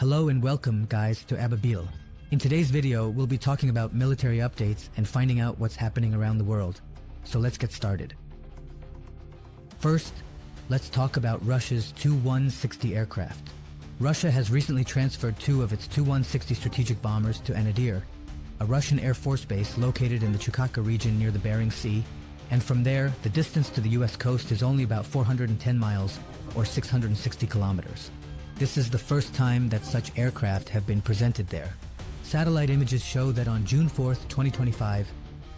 Hello and welcome, guys, to Ababil. In today's video, we'll be talking about military updates and finding out what's happening around the world. So let's get started. First, let's talk about Russia's Tu-160 aircraft. Russia has recently transferred two of its Tu-160 strategic bombers to Anadyr, a Russian Air Force base located in the Chukotka region near the Bering Sea, and from there, the distance to the US coast is only about 410 miles or 660 kilometers. This is the first time that such aircraft have been presented there. Satellite images show that on June 4th, 2025,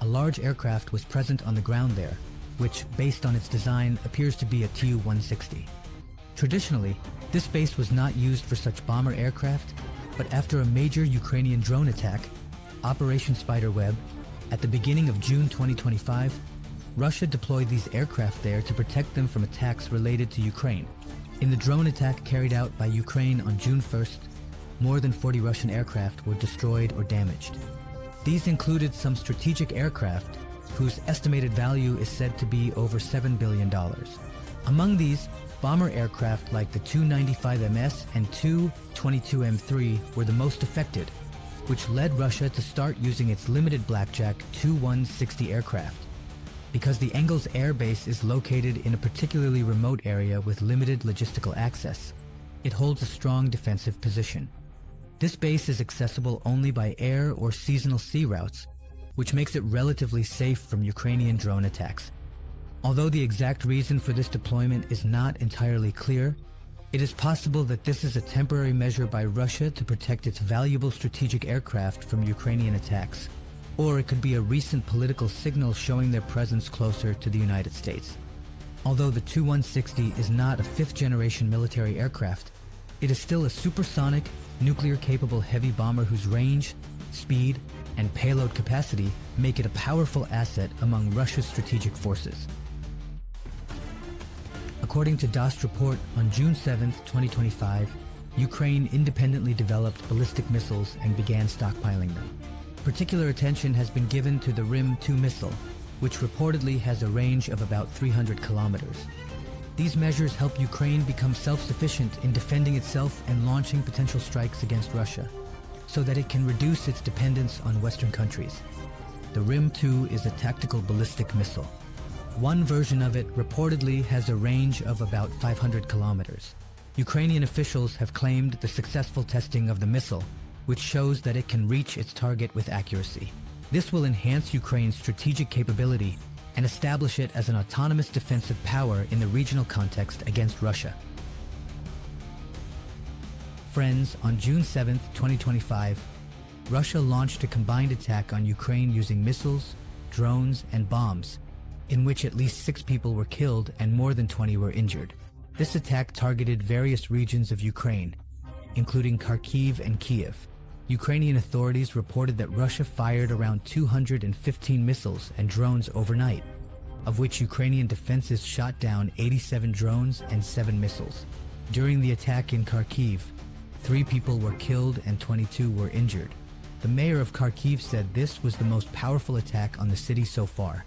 a large aircraft was present on the ground there, which, based on its design, appears to be a Tu-160. Traditionally, this base was not used for such bomber aircraft, but after a major Ukrainian drone attack, Operation Spiderweb, at the beginning of June 2025, Russia deployed these aircraft there to protect them from attacks related to Ukraine. In the drone attack carried out by Ukraine on June 1st, more than 40 Russian aircraft were destroyed or damaged. These included some strategic aircraft whose estimated value is said to be over $7 billion. Among these, bomber aircraft like the Tu-95MS and Tu-22M3 were the most affected, which led Russia to start using its limited blackjack Tu-160 aircraft. Because the Engels Air Base is located in a particularly remote area with limited logistical access, it holds a strong defensive position. This base is accessible only by air or seasonal sea routes, which makes it relatively safe from Ukrainian drone attacks. Although the exact reason for this deployment is not entirely clear, it is possible that this is a temporary measure by Russia to protect its valuable strategic aircraft from Ukrainian attacks. Or it could be a recent political signal showing their presence closer to the United States. Although the Tu-160 is not a fifth-generation military aircraft, it is still a supersonic, nuclear-capable heavy bomber whose range, speed, and payload capacity make it a powerful asset among Russia's strategic forces. According to DOST report, on June 7, 2025, Ukraine independently developed ballistic missiles and began stockpiling them. Particular attention has been given to the RIM-2 missile, which reportedly has a range of about 300 kilometers. These measures help Ukraine become self-sufficient in defending itself and launching potential strikes against Russia, so that it can reduce its dependence on Western countries. The RIM-2 is a tactical ballistic missile. One version of it reportedly has a range of about 500 kilometers. Ukrainian officials have claimed the successful testing of the missile, which shows that it can reach its target with accuracy. This will enhance Ukraine's strategic capability and establish it as an autonomous defensive power in the regional context against Russia. Friends, on June 7, 2025, Russia launched a combined attack on Ukraine using missiles, drones, and bombs, in which at least 6 people were killed and more than 20 were injured. This attack targeted various regions of Ukraine, including Kharkiv and Kiev. Ukrainian authorities reported that Russia fired around 215 missiles and drones overnight, of which Ukrainian defenses shot down 87 drones and 7 missiles. During the attack in Kharkiv, 3 people were killed and 22 were injured. The mayor of Kharkiv said this was the most powerful attack on the city so far,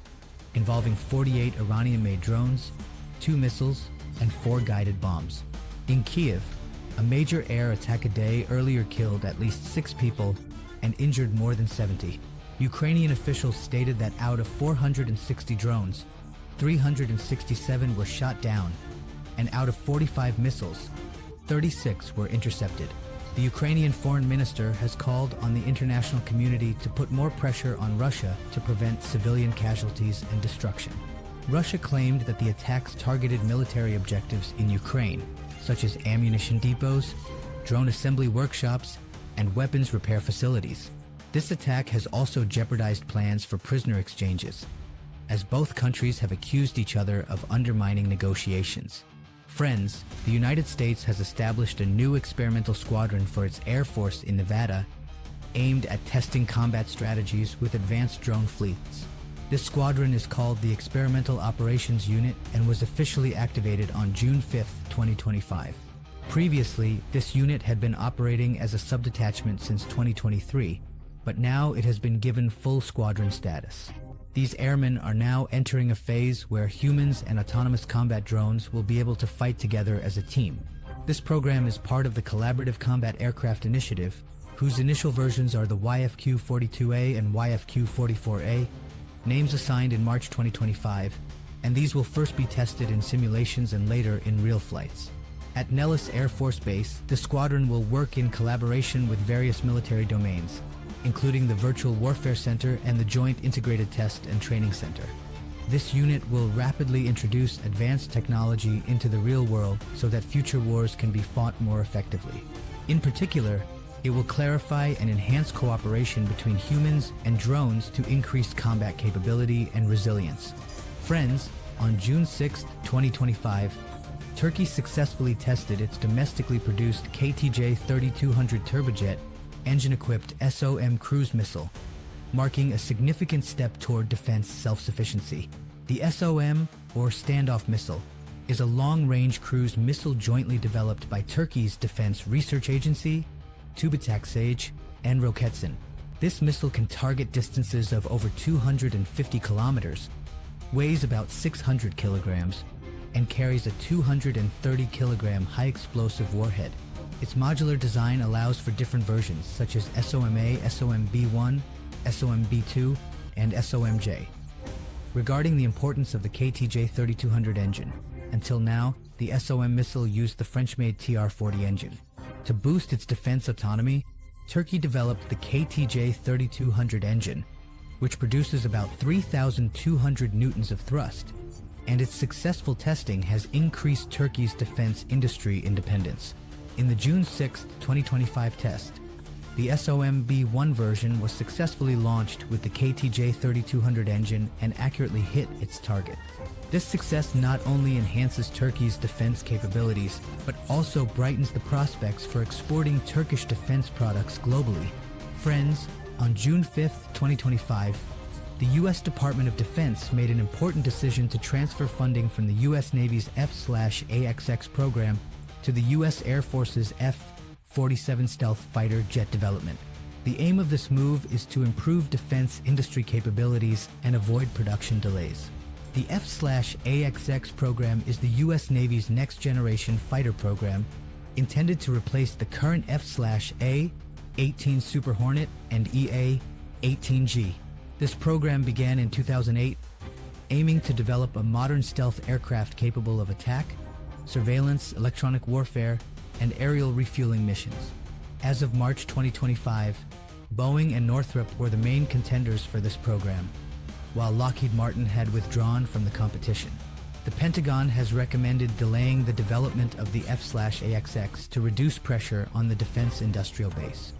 involving 48 Iranian-made drones, 2 missiles, and 4 guided bombs. In Kiev, a major air attack a day earlier killed at least 6 people and injured more than 70. Ukrainian officials stated that out of 460 drones, 367 were shot down, and out of 45 missiles, 36 were intercepted. The Ukrainian foreign minister has called on the international community to put more pressure on Russia to prevent civilian casualties and destruction. Russia claimed that the attacks targeted military objectives in Ukraine, such as ammunition depots, drone assembly workshops, and weapons repair facilities. This attack has also jeopardized plans for prisoner exchanges, as both countries have accused each other of undermining negotiations. Friends, the United States has established a new experimental squadron for its Air Force in Nevada, aimed at testing combat strategies with advanced drone fleets. This squadron is called the Experimental Operations Unit and was officially activated on June 5, 2025. Previously, this unit had been operating as a subdetachment since 2023, but now it has been given full squadron status. These airmen are now entering a phase where humans and autonomous combat drones will be able to fight together as a team. This program is part of the Collaborative Combat Aircraft Initiative, whose initial versions are the YFQ-42A and YFQ-44A, names assigned in March 2025, and these will first be tested in simulations and later in real flights. At Nellis Air Force Base, the squadron will work in collaboration with various military domains, including the Virtual Warfare Center and the Joint Integrated Test and Training Center. This unit will rapidly introduce advanced technology into the real world so that future wars can be fought more effectively. In particular, it will clarify and enhance cooperation between humans and drones to increase combat capability and resilience. Friends, on June 6, 2025, Turkey successfully tested its domestically produced KTJ-3200 turbojet engine-equipped SOM cruise missile, marking a significant step toward defense self-sufficiency. The SOM, or standoff missile, is a long-range cruise missile jointly developed by Turkey's Defense Research Agency, TÜBİTAK and Roketsan. This missile can target distances of over 250 kilometers, weighs about 600 kilograms, and carries a 230 kilogram high-explosive warhead. Its modular design allows for different versions such as SOM-A, SOM-B1, SOM-B2, and SOM-J. Regarding the importance of the KTJ-3200 engine, until now, the SOM missile used the French-made TR-40 engine. To boost its defense autonomy, Turkey developed the KTJ-3200 engine, which produces about 3,200 newtons of thrust, and its successful testing has increased Turkey's defense industry independence. In the June 6, 2025 test, the SOM-B1 version was successfully launched with the KTJ-3200 engine and accurately hit its target. This success not only enhances Turkey's defense capabilities, but also brightens the prospects for exporting Turkish defense products globally. Friends, on June 5, 2025, the U.S. Department of Defense made an important decision to transfer funding from the U.S. Navy's F/AXX program to the U.S. Air Force's F-47 stealth fighter jet development. The aim of this move is to improve defense industry capabilities and avoid production delays. The F/AXX program is the U.S. Navy's next-generation fighter program intended to replace the current F/A-18 Super Hornet and EA-18G. This program began in 2008, aiming to develop a modern stealth aircraft capable of attack, surveillance, electronic warfare, and aerial refueling missions. As of March 2025, Boeing and Northrop were the main contenders for this program, while Lockheed Martin had withdrawn from the competition. The Pentagon has recommended delaying the development of the F/AXX to reduce pressure on the defense industrial base.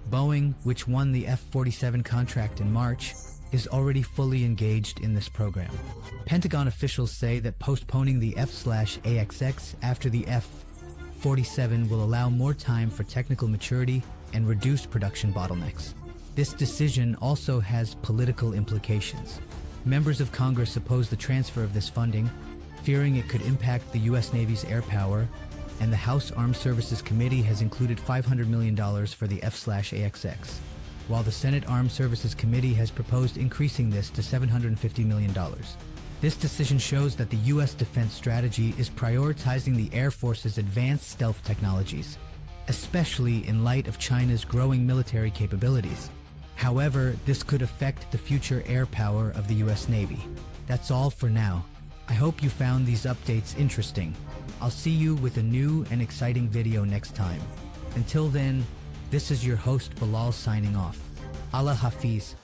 Boeing, which won the F-47 contract in March, is already fully engaged in this program. Pentagon officials say that postponing the F/AXX after the F-47 will allow more time for technical maturity and reduce production bottlenecks. This decision also has political implications. Members of Congress oppose the transfer of this funding, fearing it could impact the U.S. Navy's air power, and the House Armed Services Committee has included $500 million for the F/AXX, while the Senate Armed Services Committee has proposed increasing this to $750 million. This decision shows that the U.S. defense strategy is prioritizing the Air Force's advanced stealth technologies, especially in light of China's growing military capabilities. However, this could affect the future air power of the U.S. Navy. That's all for now. I hope you found these updates interesting. I'll see you with a new and exciting video next time. Until then, this is your host Bilal signing off. Allah Hafiz.